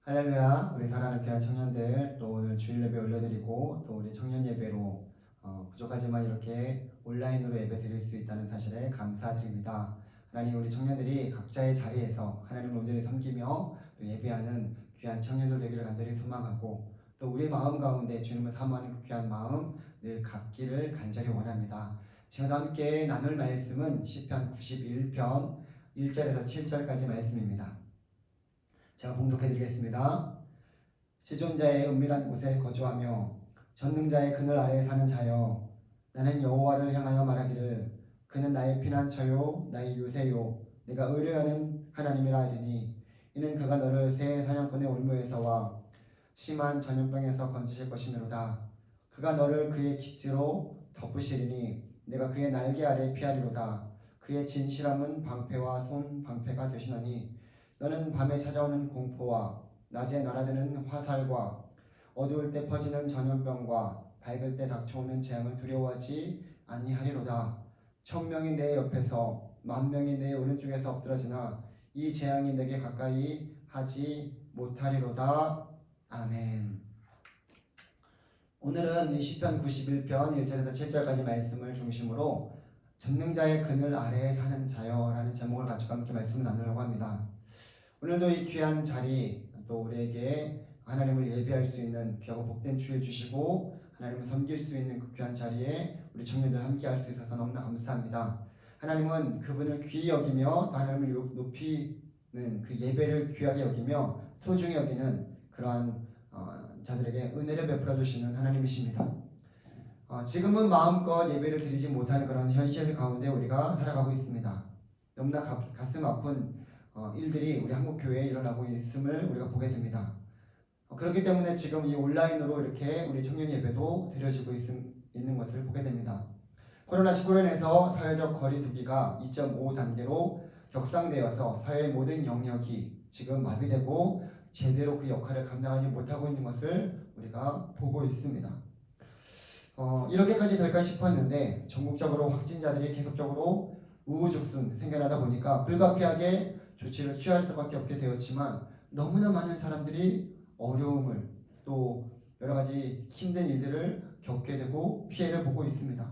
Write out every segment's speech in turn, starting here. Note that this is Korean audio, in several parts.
할렐루야. 우리 사랑하는 귀한 청년들, 또 오늘 주일 예배 올려드리고 또 우리 청년 예배로 부족하지만 이렇게 온라인으로 예배 드릴 수 있다는 사실에 감사드립니다. 하나님, 우리 청년들이 각자의 자리에서 하나님을 온전히 섬기며 또 예배하는 귀한 청년들 되기를 간절히 소망하고, 또 우리 마음 가운데 주님을 사모하는 그 귀한 마음 늘 갖기를 간절히 원합니다. 지금 함께 나눌 말씀은 시편 91편 1절에서 7절까지 말씀입니다. 제가 봉독해드리겠습니다. 지존자의 은밀한 곳에 거주하며 전능자의 그늘 아래에 사는 자여, 나는 여호와를 향하여 말하기를 그는 나의 피난처요 나의 요새요 내가 의뢰하는 하나님이라 하리니, 이는 그가 너를 새 사냥꾼의 올무에서와 심한 전염병에서 건지실 것이므로다. 그가 너를 그의 기지로 덮으시리니 내가 그의 날개 아래 피하리로다. 그의 진실함은 방패와 손 방패가 되시나니, 너는 밤에 찾아오는 공포와 낮에 날아드는 화살과 어두울 때 퍼지는 전염병과 밝을 때 닥쳐오는 재앙을 두려워하지 아니하리로다. 1000명이 내 옆에서 10,000명이 내 오른쪽에서 엎드러지나 이 재앙이 내게 가까이 하지 못하리로다. 아멘. 오늘은 이 시편 91편 1절에서 7절까지 말씀을 중심으로 전능자의 그늘 아래에 사는 자여라는 제목을 가지고 함께 말씀을 나누려고 합니다. 오늘도 이 귀한 자리, 또 우리에게 하나님을 예배할 수 있는 귀하고 복된 주일 주시고 하나님을 섬길 수 있는 그 귀한 자리에 우리 청년들 함께 할 수 있어서 너무나 감사합니다. 하나님은 그분을 귀히 여기며 하나님을 높이는 그 예배를 귀하게 여기며 소중히 여기는 그러한 자들에게 은혜를 베풀어 주시는 하나님이십니다. 지금은 마음껏 예배를 드리지 못하는 그런 현실 가운데 우리가 살아가고 있습니다. 너무나 가슴 아픈 일들이 우리 한국교회에 일어나고 있음을 우리가 보게 됩니다. 그렇기 때문에 지금 이 온라인으로 이렇게 우리 청년 예배도 드려지고 있는 것을 보게 됩니다. 코로나19로 인해서 사회적 거리 두기가 2.5단계로 격상되어서 사회의 모든 영역이 지금 마비되고 제대로 그 역할을 감당하지 못하고 있는 것을 우리가 보고 있습니다. 이렇게까지 될까 싶었는데 전국적으로 확진자들이 계속적으로 우후죽순 생겨나다 보니까 불가피하게 조치를 취할 수밖에 없게 되었지만, 너무나 많은 사람들이 어려움을 또 여러 가지 힘든 일들을 겪게 되고 피해를 보고 있습니다.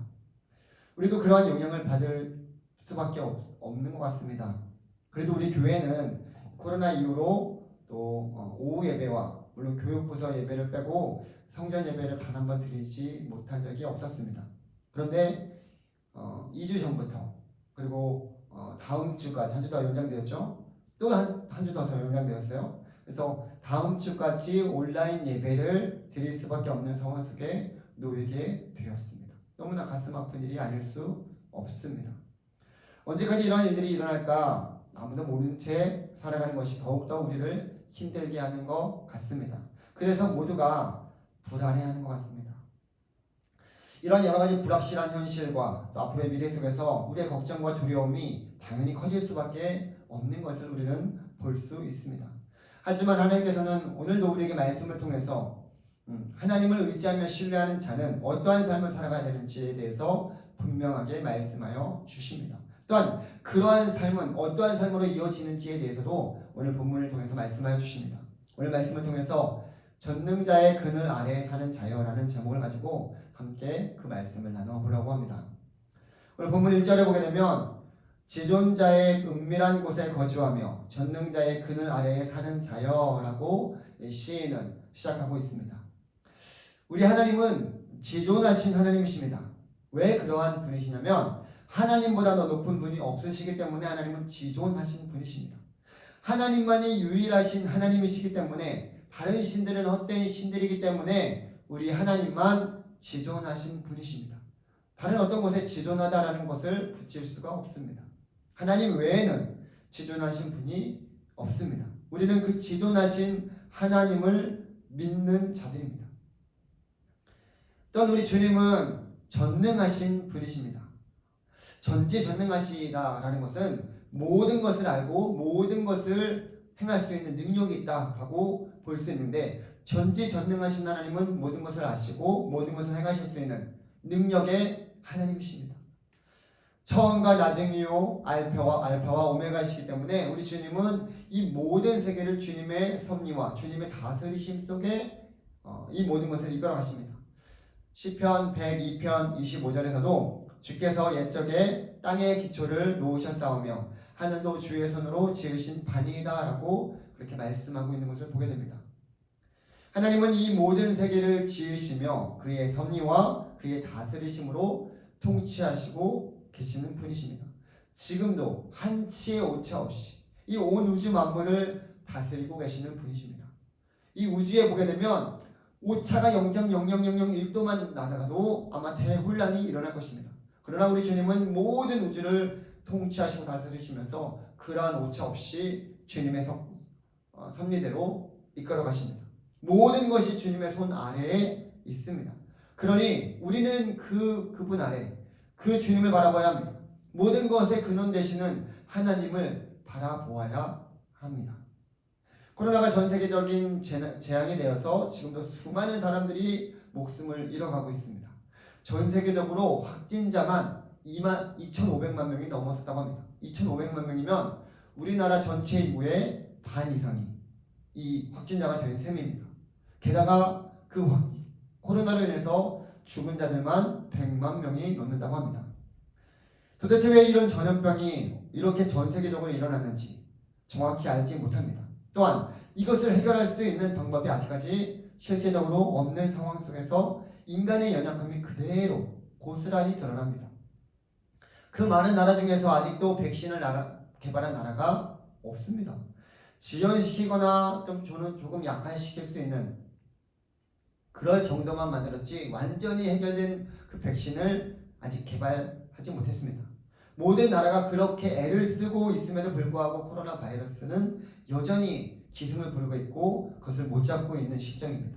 우리도 그러한 영향을 받을 수밖에 없는 것 같습니다. 그래도 우리 교회는 코로나 이후로 또 오후 예배와 물론 교육부서 예배를 빼고 성전 예배를 단 한 번 드리지 못한 적이 없었습니다. 그런데 2주 전부터, 그리고 다음 주까지 한 주 더 연장되었죠. 또 한 주 더 연장되었어요. 그래서 다음 주까지 온라인 예배를 드릴 수밖에 없는 상황 속에 놓이게 되었습니다. 너무나 가슴 아픈 일이 아닐 수 없습니다. 언제까지 이러한 일들이 일어날까 아무도 모른 채 살아가는 것이 더욱더 우리를 힘들게 하는 것 같습니다. 그래서 모두가 불안해하는 것 같습니다. 이런 여러 가지 불확실한 현실과 또 앞으로의 미래 속에서 우리의 걱정과 두려움이 당연히 커질 수밖에 없는 것을 우리는 볼 수 있습니다. 하지만 하나님께서는 오늘도 우리에게 말씀을 통해서 하나님을 의지하며 신뢰하는 자는 어떠한 삶을 살아가야 되는지에 대해서 분명하게 말씀하여 주십니다. 또한 그러한 삶은 어떠한 삶으로 이어지는지에 대해서도 오늘 본문을 통해서 말씀하여 주십니다. 오늘 말씀을 통해서 전능자의 그늘 아래에 사는 자여라는 제목을 가지고 함께 그 말씀을 나눠보려고 합니다. 오늘 본문 1절에 보게 되면 지존자의 은밀한 곳에 거주하며 전능자의 그늘 아래에 사는 자여라고 시인은 시작하고 있습니다. 우리 하나님은 지존하신 하나님이십니다. 왜 그러한 분이시냐면 하나님보다 더 높은 분이 없으시기 때문에 하나님은 지존하신 분이십니다. 하나님만이 유일하신 하나님이시기 때문에 다른 신들은 헛된 신들이기 때문에 우리 하나님만 지존하신 분이십니다. 다른 어떤 곳에 지존하다라는 것을 붙일 수가 없습니다. 하나님 외에는 지존하신 분이 없습니다. 우리는 그 지존하신 하나님을 믿는 자들입니다. 또한 우리 주님은 전능하신 분이십니다. 전지전능하시다라는 것은 모든 것을 알고 모든 것을 행할 수 있는 능력이 있다고 볼 수 있는데, 전지전능하신 하나님은 모든 것을 아시고 모든 것을 행하실 수 있는 능력의 하나님이십니다. 처음과 나중이요 알파와 오메가이시기 때문에 우리 주님은 이 모든 세계를 주님의 섭리와 주님의 다스리심 속에 이 모든 것을 이끌어 가십니다. 시편 102편 25절에서도 주께서 옛적에 땅의 기초를 놓으셨사오며 하늘도 주의 손으로 지으신 반이다 라고 그렇게 말씀하고 있는 것을 보게 됩니다. 하나님은 이 모든 세계를 지으시며 그의 섭리와 그의 다스리심으로 통치하시고 계시는 분이십니다. 지금도 한치의 오차 없이 이 온 우주 만물을 다스리고 계시는 분이십니다. 이 우주에 보게 되면 오차가 0.00001도만 나다가도 아마 대혼란이 일어날 것입니다. 그러나 우리 주님은 모든 우주를 통치하시고 다스리시면서 그러한 오차 없이 주님의 섭리대로 이끌어 가십니다. 모든 것이 주님의 손 아래에 있습니다. 그러니 우리는 그분 아래 그 주님을 바라봐야 합니다. 모든 것의 근원 되시는 하나님을 바라보아야 합니다. 코로나가 전 세계적인 재앙이 되어서 지금도 수많은 사람들이 목숨을 잃어가고 있습니다. 전 세계적으로 확진자만 2,500만 명이 넘어섰다고 합니다. 2,500만 명이면 우리나라 전체 인구의 반 이상이 이 확진자가 된 셈입니다. 게다가 그 코로나로 인해서 죽은 자들만 100만 명이 넘는다고 합니다. 도대체 왜 이런 전염병이 이렇게 전 세계적으로 일어났는지 정확히 알지 못합니다. 또한 이것을 해결할 수 있는 방법이 아직까지 실제적으로 없는 상황 속에서 인간의 연약함이 그대로 고스란히 드러납니다. 그 많은 나라 중에서 아직도 백신을 개발한 나라가 없습니다. 지연시키거나 저는 조금 약화시킬 수 있는 그럴 정도만 만들었지 완전히 해결된 그 백신을 아직 개발하지 못했습니다. 모든 나라가 그렇게 애를 쓰고 있음에도 불구하고 코로나 바이러스는 여전히 기승을 부르고 있고 그것을 못 잡고 있는 실정입니다.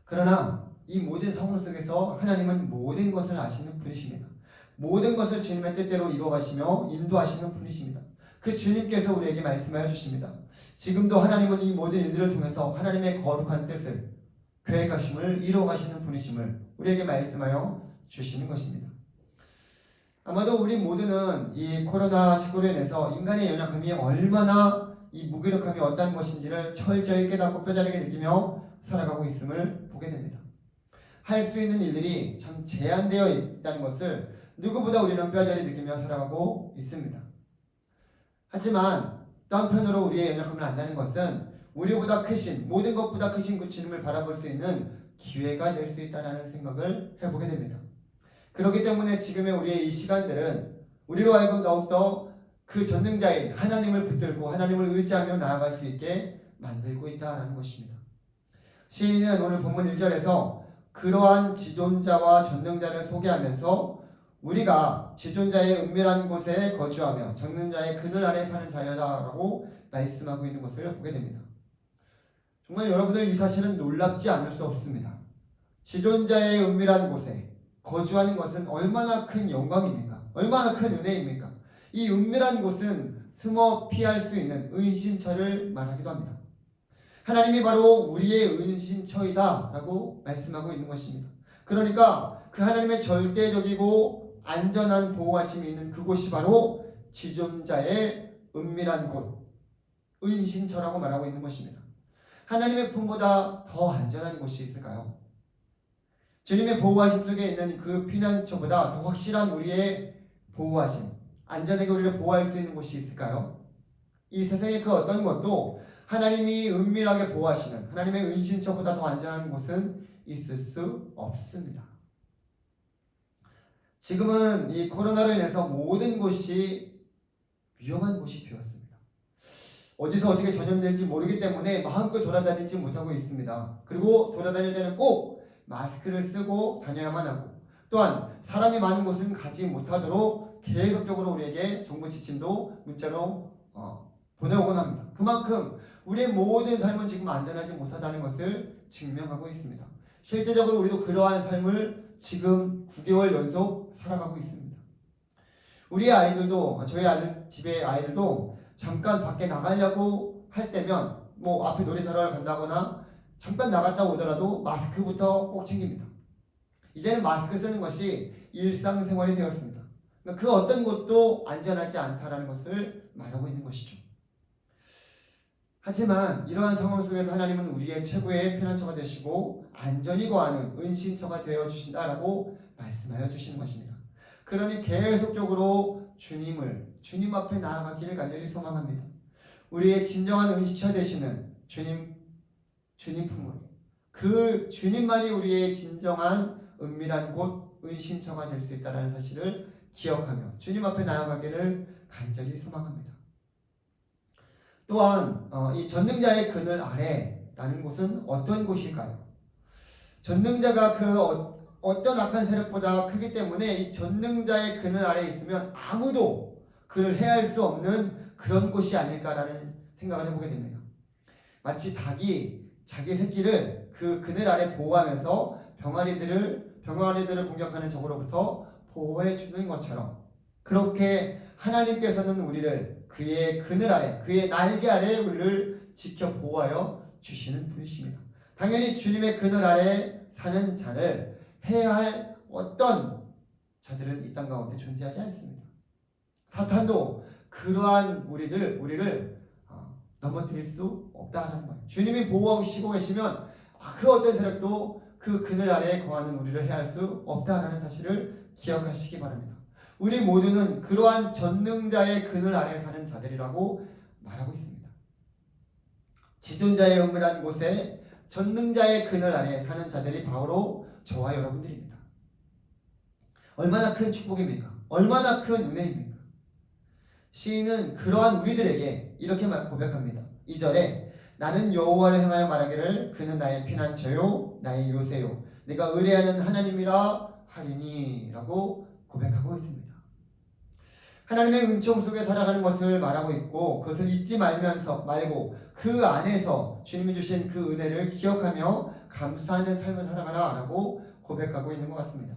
그러나 이 모든 상황 속에서 하나님은 모든 것을 아시는 분이십니다. 모든 것을 주님의 뜻대로 이루어가시며 인도하시는 분이십니다. 그 주님께서 우리에게 말씀하여 주십니다. 지금도 하나님은 이 모든 일들을 통해서 하나님의 거룩한 뜻을 계획하심을 이루어가시는 분이심을 우리에게 말씀하여 주시는 것입니다. 아마도 우리 모두는 이 코로나19로 인해서 인간의 연약함이 얼마나 이 무기력함이 어떤 것인지를 철저히 깨닫고 뼈저리게 느끼며 살아가고 있음을 보게 됩니다. 할 수 있는 일들이 참 제한되어 있다는 것을 누구보다 우리는 뼈저리 느끼며 살아가고 있습니다. 하지만 또 한편으로 우리의 연약함을 안다는 것은 우리보다 크신 모든 것보다 크신 그 주님을 바라볼 수 있는 기회가 될 수 있다는 생각을 해보게 됩니다. 그렇기 때문에 지금의 우리의 이 시간들은 우리로 하여금 더욱더 그 전능자인 하나님을 붙들고 하나님을 의지하며 나아갈 수 있게 만들고 있다는 것입니다. 시인은 오늘 본문 1절에서 그러한 지존자와 전능자를 소개하면서 우리가 지존자의 은밀한 곳에 거주하며 전능자의 그늘 아래 사는 자여다라고 말씀하고 있는 것을 보게 됩니다. 정말 여러분들 이 사실은 놀랍지 않을 수 없습니다. 지존자의 은밀한 곳에 거주하는 것은 얼마나 큰 영광입니까? 얼마나 큰 은혜입니까? 이 은밀한 곳은 숨어 피할 수 있는 은신처를 말하기도 합니다. 하나님이 바로 우리의 은신처이다 라고 말씀하고 있는 것입니다. 그러니까 그 하나님의 절대적이고 안전한 보호하심이 있는 그곳이 바로 지존자의 은밀한 곳, 은신처라고 말하고 있는 것입니다. 하나님의 품보다 더 안전한 곳이 있을까요? 주님의 보호하심 속에 있는 그 피난처보다 더 확실한 우리의 보호하심, 안전하게 우리를 보호할 수 있는 곳이 있을까요? 이 세상의 그 어떤 것도 하나님이 은밀하게 보호하시는 하나님의 은신처보다 더 안전한 곳은 있을 수 없습니다. 지금은 이 코로나로 인해서 모든 곳이 위험한 곳이 되었습니다. 어디서 어떻게 전염될지 모르기 때문에 마음껏 돌아다니지 못하고 있습니다. 그리고 돌아다닐 때는 꼭 마스크를 쓰고 다녀야만 하고 또한 사람이 많은 곳은 가지 못하도록 계속적으로 우리에게 정부 지침도 문자로 보내오곤 합니다. 그만큼 우리의 모든 삶은 지금 안전하지 못하다는 것을 증명하고 있습니다. 실제적으로 우리도 그러한 삶을 지금 9개월 연속 살아가고 있습니다. 우리의 아이들도 저희 집의 아이들도 잠깐 밖에 나가려고 할 때면 앞에 놀이터를 간다거나 잠깐 나갔다 오더라도 마스크부터 꼭 챙깁니다. 이제는 마스크 쓰는 것이 일상생활이 되었습니다. 그러니까 그 어떤 곳도 안전하지 않다라는 것을 말하고 있는 것이죠. 하지만 이러한 상황 속에서 하나님은 우리의 최고의 피난처가 되시고 안전이 거하는 은신처가 되어 주신다라고 말씀하여 주시는 것입니다. 그러니 계속적으로 주님 앞에 나아가기를 간절히 소망합니다. 우리의 진정한 은신처 되시는 주님 품으로 그 주님만이 우리의 진정한 은밀한 곳 은신처가 될 수 있다는 사실을 기억하며 주님 앞에 나아가기를 간절히 소망합니다. 또한 이 전능자의 그늘 아래라는 곳은 어떤 곳일까요? 전능자가 어떤 악한 세력보다 크기 때문에 이 전능자의 그늘 아래에 있으면 아무도 그를 해할 수 없는 그런 곳이 아닐까라는 생각을 해보게 됩니다. 마치 닭이 자기 새끼를 그 그늘 아래 보호하면서 병아리들을 공격하는 적으로부터 보호해 주는 것처럼 그렇게 하나님께서는 우리를 그의 그늘 아래, 그의 날개 아래 우리를 지켜 보호하여 주시는 분이십니다. 당연히 주님의 그늘 아래 사는 자를 해야 할 어떤 자들은 이 땅 가운데 존재하지 않습니다. 사탄도 그러한 우리를 넘어뜨릴 수 없다는 거예요. 주님이 보호하시고 계시면 그 어떤 세력도 그 그늘 아래에 거하는 우리를 해할 수 없다는 사실을 기억하시기 바랍니다. 우리 모두는 그러한 전능자의 그늘 아래 사는 자들이라고 말하고 있습니다. 지존자의 은밀한 곳에 전능자의 그늘 아래 사는 자들이 바로 저와 여러분들입니다. 얼마나 큰 축복입니까? 얼마나 큰 은혜입니까? 시인은 그러한 우리들에게 이렇게 고백합니다. 2절에 나는 여호와를 향하여 말하기를 그는 나의 피난처요 나의 요새요 내가 의뢰하는 하나님이라 하리니 라고 고백하고 있습니다. 하나님의 은총 속에 살아가는 것을 말하고 있고 그것을 잊지 말고 그 안에서 주님이 주신 그 은혜를 기억하며 감사하는 삶을 살아가라 라고 고백하고 있는 것 같습니다.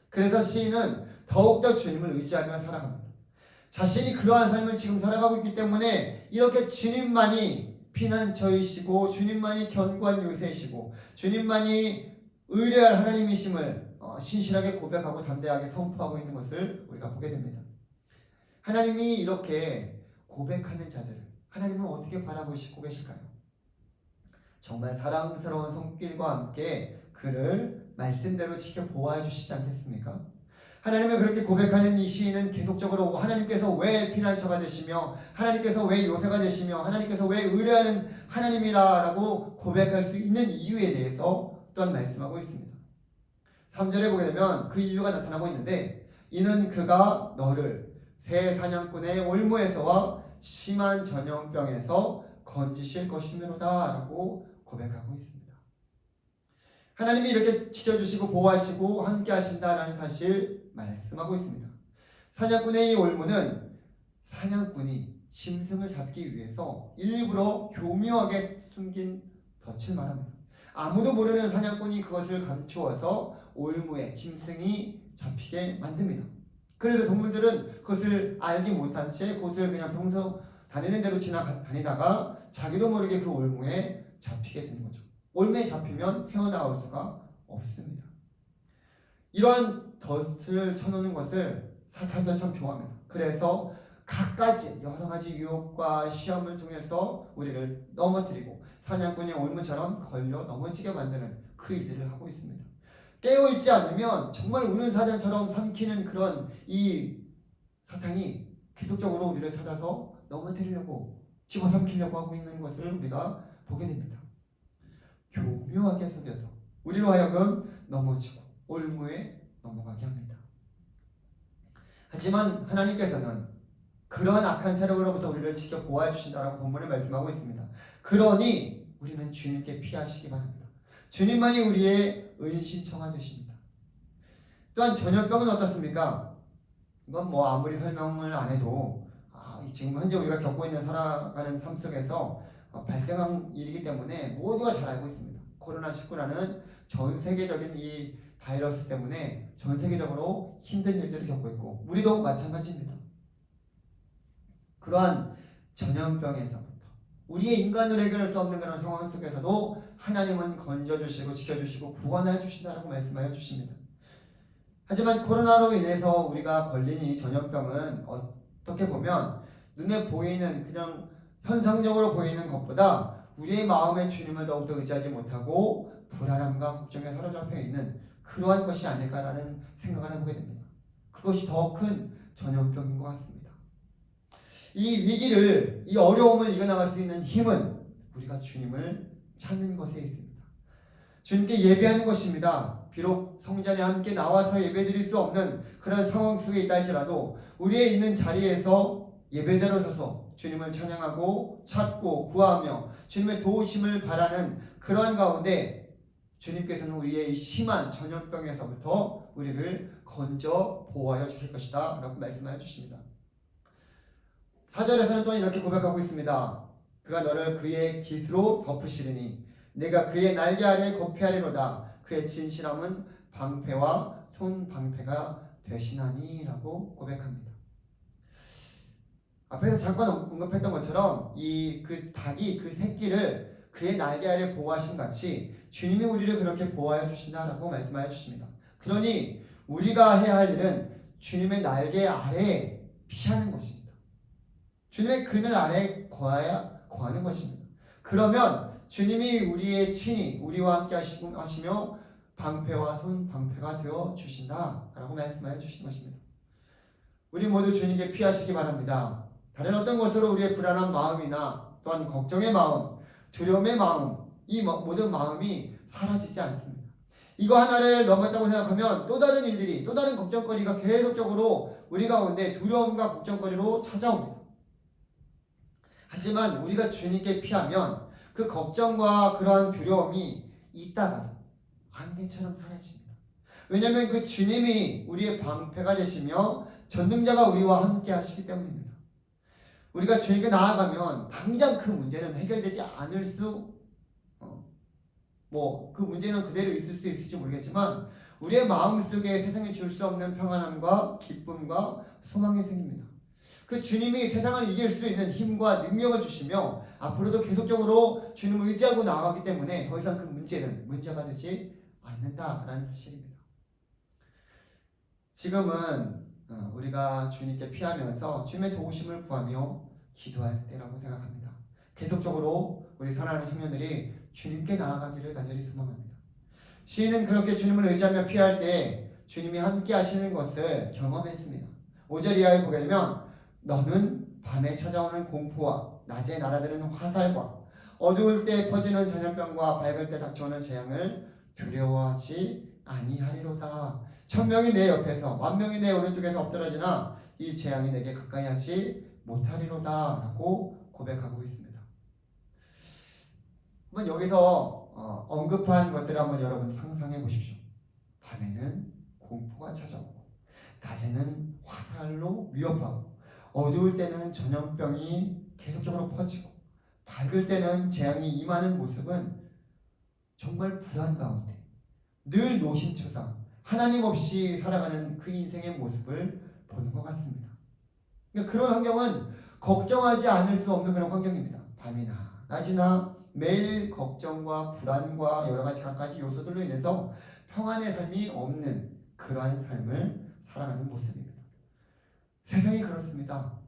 그래서 시인은 더욱더 주님을 의지하며 살아갑니다. 자신이 그러한 삶을 지금 살아가고 있기 때문에 이렇게 주님만이 피난처이시고 주님만이 견고한 요새이시고 주님만이 의뢰할 하나님이심을 신실하게 고백하고 담대하게 선포하고 있는 것을 우리가 보게 됩니다. 하나님이 이렇게 고백하는 자들을 하나님은 어떻게 바라보시고 계실까요? 정말 사랑스러운 손길과 함께 그를 말씀대로 지켜 보호해 주시지 않겠습니까? 하나님을 그렇게 고백하는 이 시인은 계속적으로 하나님께서 왜 피난처가 되시며 하나님께서 왜 요새가 되시며 하나님께서 왜 의뢰하는 하나님이라 라고 고백할 수 있는 이유에 대해서 또한 말씀하고 있습니다. 3절에 보게 되면 그 이유가 나타나고 있는데 이는 그가 너를 새 사냥꾼의 올무에서와 심한 전염병에서 건지실 것이므로다 라고 고백하고 있습니다. 하나님이 이렇게 지켜주시고 보호하시고 함께 하신다라는 사실 말씀하고 있습니다. 사냥꾼의 이 올무는 사냥꾼이 짐승을 잡기 위해서 일부러 교묘하게 숨긴 덫을 말합니다. 아무도 모르는 사냥꾼이 그것을 감추어서 올무에 짐승이 잡히게 만듭니다. 그래서 동물들은 그것을 알지 못한 채 그것을 그냥 평소 다니는 대로 다니다가 자기도 모르게 그 올무에 잡히게 되는 거죠. 올무에 잡히면 헤어나올 수가 없습니다. 이러한 덫을 쳐놓는 것을 사탄도 참 좋아합니다. 그래서 여러 가지 유혹과 시험을 통해서 우리를 넘어뜨리고 사냥꾼의 올무처럼 걸려 넘어지게 만드는 그 일들을 하고 있습니다. 깨어있지 않으면 정말 우는 사자처럼 삼키는 그런 이 사탄이 계속적으로 우리를 찾아서 넘어뜨리려고 집어삼키려고 하고 있는 것을 우리가 보게 됩니다. 교묘하게 속여서 우리로 하여금 넘어지고 올무에 넘어가게 합니다. 하지만 하나님께서는 그러한 악한 세력으로부터 우리를 지켜 보호해 주신다라고 본문에 말씀하고 있습니다. 그러니 우리는 주님께 피하시기 바랍니다. 주님만이 우리의 은신처가 되십니다. 또한 전염병은 어떻습니까? 이건 아무리 설명을 안 해도 지금 현재 우리가 겪고 있는 살아가는 삶 속에서 발생한 일이기 때문에 모두가 잘 알고 있습니다. 코로나19라는 전 세계적인 이 바이러스 때문에 전 세계적으로 힘든 일들을 겪고 있고 우리도 마찬가지입니다. 그러한 전염병에서부터 우리의 인간으로 해결할 수 없는 그런 상황 속에서도 하나님은 건져주시고 지켜주시고 구원해 주신다고 말씀하여 주십니다. 하지만 코로나로 인해서 우리가 걸린 이 전염병은 어떻게 보면 눈에 보이는 그냥 현상적으로 보이는 것보다 우리의 마음에 주님을 더욱더 의지하지 못하고 불안함과 걱정에 사로잡혀 있는 그러한 것이 아닐까라는 생각을 해보게 됩니다. 그것이 더 큰 전염병인 것 같습니다. 이 위기를, 이 어려움을 이겨나갈 수 있는 힘은 우리가 주님을 찾는 것에 있습니다. 주님께 예배하는 것입니다. 비록 성전에 함께 나와서 예배드릴 수 없는 그런 상황 속에 있다 할지라도 우리의 있는 자리에서 예배자로 서서 주님을 찬양하고 찾고 구하며 주님의 도우심을 바라는 그러한 가운데 주님께서는 우리의 심한 전염병에서부터 우리를 건져 보호하여 주실 것이다 라고 말씀하여 주십니다. 4절에서는 또한 이렇게 고백하고 있습니다. 그가 너를 그의 깃으로 덮으시리니 내가 그의 날개 아래 거피하리로다. 그의 진실함은 방패와 손방패가 되시나니 라고 고백합니다. 앞에서 잠깐 언급했던 것처럼 그 닭이 그 새끼를 그의 날개 아래 보호하신 같이 주님이 우리를 그렇게 보호하여 주신다라고 말씀하여 주십니다. 그러니 우리가 해야 할 일은 주님의 날개 아래에 피하는 것입니다. 주님의 그늘 아래에 거하는 것입니다. 그러면 주님이 우리의 친히 우리와 함께 하시며 방패와 손방패가 되어 주신다라고 말씀하여 주신 것입니다. 우리 모두 주님께 피하시기 바랍니다. 다른 어떤 것으로 우리의 불안한 마음이나 또한 걱정의 마음, 두려움의 마음, 이 모든 마음이 사라지지 않습니다. 이거 하나를 넘었다고 생각하면 또 다른 일들이, 또 다른 걱정거리가 계속적으로 우리 가운데 두려움과 걱정거리로 찾아옵니다. 하지만 우리가 주님께 피하면 그 걱정과 그러한 두려움이 있다가 안개처럼 사라집니다. 왜냐하면 그 주님이 우리의 방패가 되시며 전능자가 우리와 함께 하시기 때문입니다. 우리가 주님께 나아가면 당장 그 문제는 해결되지 않을 그 문제는 그대로 있을 수 있을지 모르겠지만 우리의 마음속에 세상에 줄 수 없는 평안함과 기쁨과 소망이 생깁니다. 그 주님이 세상을 이길 수 있는 힘과 능력을 주시며 앞으로도 계속적으로 주님을 의지하고 나아가기 때문에 더 이상 그 문제는 문제가 되지 않는다라는 사실입니다. 지금은 우리가 주님께 피하면서 주님의 도우심을 구하며 기도할 때라고 생각합니다. 계속적으로 우리 사랑하는 청년들이 주님께 나아가기를 간절히 소망합니다. 시인은 그렇게 주님을 의지하며 피할 때 주님이 함께 하시는 것을 경험했습니다. 5절 이하에 보게 되면 너는 밤에 찾아오는 공포와 낮에 날아드는 화살과 어두울 때 퍼지는 전염병과 밝을 때 닥쳐오는 재앙을 두려워하지 아니하리로다. 1000명이 내 옆에서 10,000명이 내 오른쪽에서 엎드러지나 이 재앙이 내게 가까이 하지 못하리로다 라고 고백하고 있습니다. 한번 여기서 언급한 것들을 한번 여러분 상상해 보십시오. 밤에는 공포가 찾아오고 낮에는 화살로 위협하고 어두울 때는 전염병이 계속적으로 퍼지고 밝을 때는 재앙이 임하는 모습은 정말 불안 가운데 늘 노심초사 하나님 없이 살아가는 그 인생의 모습을 보는 것 같습니다. 그러니까 그런 환경은 걱정하지 않을 수 없는 그런 환경입니다. 밤이나 낮이나 매일 걱정과 불안과 여러 가지 갖가지 요소들로 인해서 평안의 삶이 없는 그러한 삶을 살아가는 모습입니다. 세상이 그렇습니다.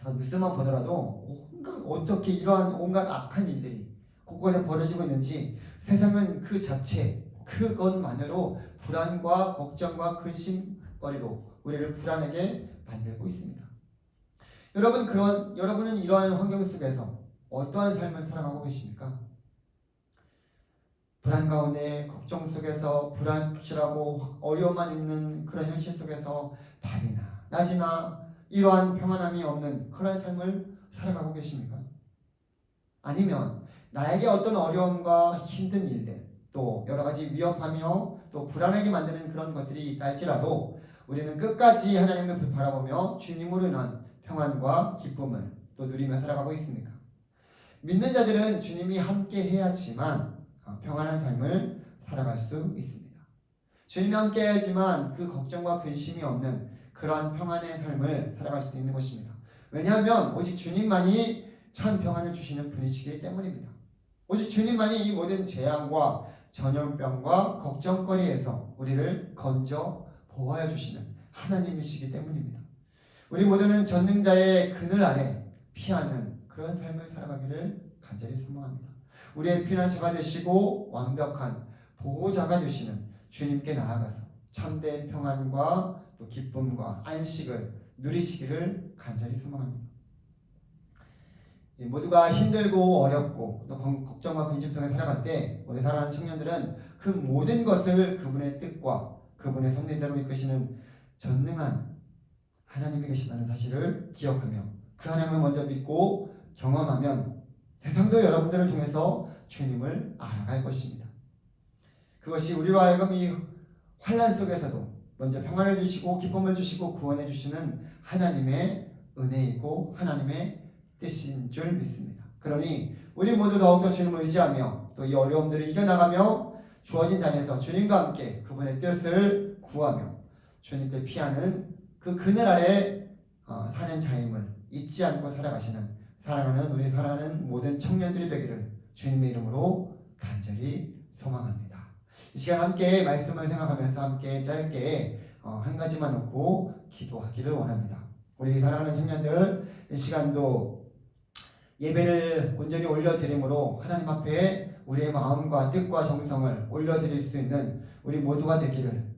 뉴스만 보더라도 어떻게 이러한 온갖 악한 일들이 곳곳에 벌어지고 있는지 세상은 그 자체 그것만으로 불안과 걱정과 근심거리로 우리를 불안하게 만들고 있습니다. 여러분은 이러한 환경 속에서 어떠한 삶을 살아가고 계십니까? 불안 가운데 걱정 속에서 불안하고 어려움만 있는 그런 현실 속에서 밤이나 낮이나 이러한 평안함이 없는 그런 삶을 살아가고 계십니까? 아니면 나에게 어떤 어려움과 힘든 일들 또 여러 가지 위협하며 또 불안하게 만드는 그런 것들이 있다 할지라도 우리는 끝까지 하나님을 바라보며 주님으로 인한 평안과 기쁨을 또 누리며 살아가고 있습니까? 믿는 자들은 주님이 함께 해야지만 평안한 삶을 살아갈 수 있습니다. 주님이 함께 해야지만 그 걱정과 근심이 없는 그러한 평안의 삶을 살아갈 수 있는 것입니다. 왜냐하면 오직 주님만이 참 평안을 주시는 분이시기 때문입니다. 오직 주님만이 이 모든 재앙과 전염병과 걱정거리에서 우리를 건져 보호하여 주시는 하나님이시기 때문입니다. 우리 모두는 전능자의 그늘 아래 피하는 그런 삶을 살아가기를 간절히 소망합니다. 우리의 피난처가 되시고 완벽한 보호자가 되시는 주님께 나아가서 참된 평안과 또 기쁨과 안식을 누리시기를 간절히 소망합니다. 모두가 힘들고 어렵고 또 걱정과 근심 속에 살아갈 때 우리 사랑하는 청년들은 그 모든 것을 그분의 뜻과 그분의 섭리대로 이끄시는 전능한 하나님이 계시다는 사실을 기억하며 그 하나님을 먼저 믿고 경험하면 세상도 여러분들을 통해서 주님을 알아갈 것입니다. 그것이 우리로 하여금 이 환난 속에서도 먼저 평안을 주시고 기쁨을 주시고 구원해 주시는 하나님의 은혜이고 하나님의 뜻인 줄 믿습니다. 그러니 우리 모두 더욱더 주님을 의지하며 또 이 어려움들을 이겨나가며 주어진 자리에서 주님과 함께 그분의 뜻을 구하며 주님께 피하는 그 그늘 아래 사는 자임을 잊지 않고 살아가시는 사랑하는 우리 사랑하는 모든 청년들이 되기를 주님의 이름으로 간절히 소망합니다. 이 시간 함께 말씀을 생각하면서 함께 짧게 한 가지만 놓고 기도하기를 원합니다. 우리 사랑하는 청년들, 이 시간도 예배를 온전히 올려드림으로 하나님 앞에 우리의 마음과 뜻과 정성을 올려드릴 수 있는 우리 모두가 되기를,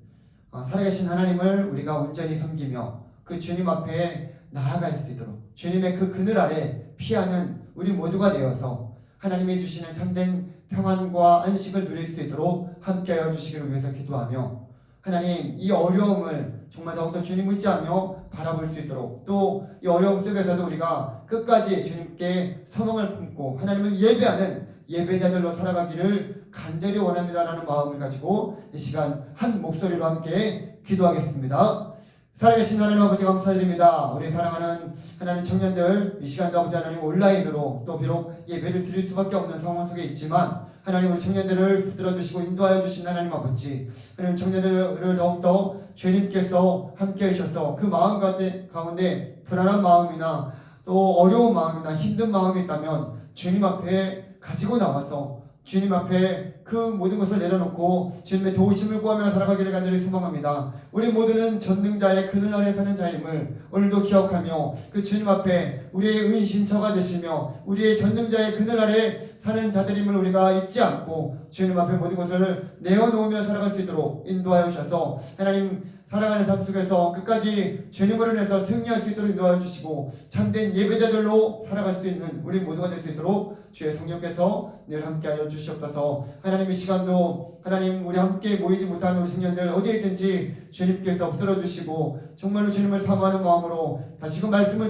살아계신 하나님을 우리가 온전히 섬기며 그 주님 앞에 나아갈 수 있도록 주님의 그 그늘 아래 피하는 우리 모두가 되어서 하나님이 주시는 참된 평안과 안식을 누릴 수 있도록 함께하여 주시기를 위해서 기도하며, 하나님 이 어려움을 정말 더욱더 주님 의지하며 바라볼 수 있도록, 또 이 어려움 속에서도 우리가 끝까지 주님께 소망을 품고 하나님을 예배하는 예배자들로 살아가기를 간절히 원합니다라는 마음을 가지고 이 시간 한 목소리로 함께 기도하겠습니다. 살아계신 하나님 아버지 감사드립니다. 우리 사랑하는 하나님 청년들, 이 시간도 아버지 하나님 온라인으로 또 비록 예배를 드릴 수밖에 없는 상황 속에 있지만 하나님 우리 청년들을 붙들어 주시고 인도하여 주신 하나님 아버지, 하나님 청년들을 더욱더 주님께서 함께 해주셔서 그 마음 가운데 불안한 마음이나 또 어려운 마음이나 힘든 마음이 있다면 주님 앞에 가지고 나와서 주님 앞에 그 모든 것을 내려놓고 주님의 도우심을 구하며 살아가기를 간절히 소망합니다. 우리 모두는 전능자의 그늘 아래 사는 자임을 오늘도 기억하며 그 주님 앞에 우리의 은신처가 되시며 우리의 전능자의 그늘 아래 사는 자들임을 우리가 잊지 않고 주님 앞에 모든 것을 내어놓으며 살아갈 수 있도록 인도하여 주셔서 하나님 살아가는 삶 속에서 끝까지 주님으로 인해서 승리할 수 있도록 인도하여 주시고 참된 예배자들로 살아갈 수 있는 우리 모두가 될 수 있도록 주의 성령께서 늘 함께하여 주시옵소서. 하나님 이 시간도 하나님 우리 함께 모이지 못하는 우리 청년들 어디에 있든지 주님께서 붙들어 주시고 정말로 주님을 사모하는 마음으로 다시금 말씀을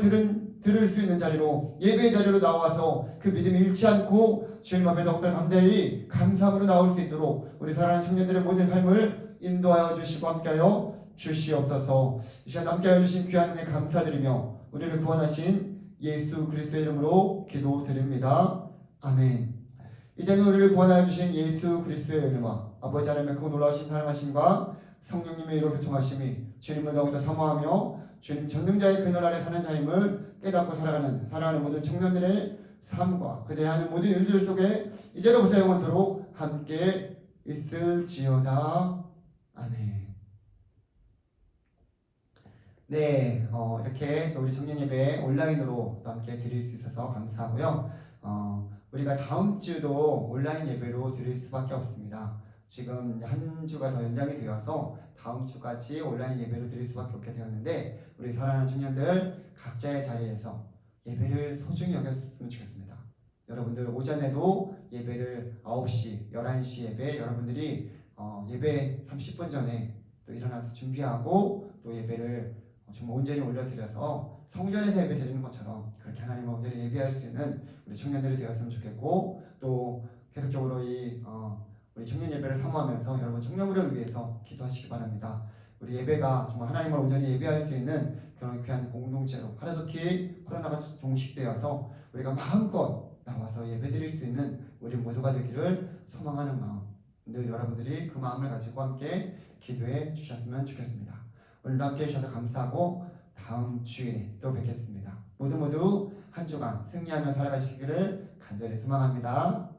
들을 수 있는 자리로 예배의 자리로 나와서 그 믿음이 잃지 않고 주님 앞에 더욱더 담대히 감사함으로 나올 수 있도록 우리 사랑하는 청년들의 모든 삶을 인도하여 주시고 함께하여 주시옵소서. 이 시간 함께하여 주신 귀한 은혜 감사드리며 우리를 구원하신 예수 그리스도의 이름으로 기도드립니다. 아멘. 이제는 우리를 구원하여 주신 예수 그리스도의 은혜와 아버지 하나님의 그 놀라우신 사랑하심과 성령님의 이로 교통하심이 주님을 더욱더 사모하며 주님 전능자의 그늘 아래 사는 자임을 깨닫고 살아가는 사랑하는 모든 청년들의 삶과 그들의 하는 모든 일들 속에 이제로부터 영원토록 함께 있을지어다. 아멘. 네, 이렇게 또 우리 청년 예배 온라인으로 또 함께 드릴 수 있어서 감사하고요. 우리가 다음 주도 온라인 예배로 드릴 수밖에 없습니다. 지금 한 주가 더 연장이 되어서 다음 주까지 온라인 예배로 드릴 수밖에 없게 되었는데 우리 사랑하는 청년들 각자의 자리에서 예배를 소중히 여겼으면 좋겠습니다. 여러분들 오전에도 예배를 9시, 11시 예배 여러분들이 예배 30분 전에 또 일어나서 준비하고 또 예배를 정말 온전히 올려드려서 성전에서 예배 드리는 것처럼 그렇게 하나님을 온전히 예배할 수 있는 우리 청년들이 되었으면 좋겠고, 또 계속적으로 우리 청년 예배를 사모하면서 여러분 청년부를 위해서 기도하시기 바랍니다. 우리 예배가 정말 하나님을 온전히 예배할 수 있는 그런 귀한 공동체로 하루속히 코로나가 종식되어서 우리가 마음껏 나와서 예배드릴 수 있는 우리 모두가 되기를 소망하는 마음, 늘 여러분들이 그 마음을 가지고 함께 기도해 주셨으면 좋겠습니다. 오늘도 함께 해주셔서 감사하고 다음 주일에 또 뵙겠습니다. 모두 한 주간 승리하며 살아가시기를 간절히 소망합니다.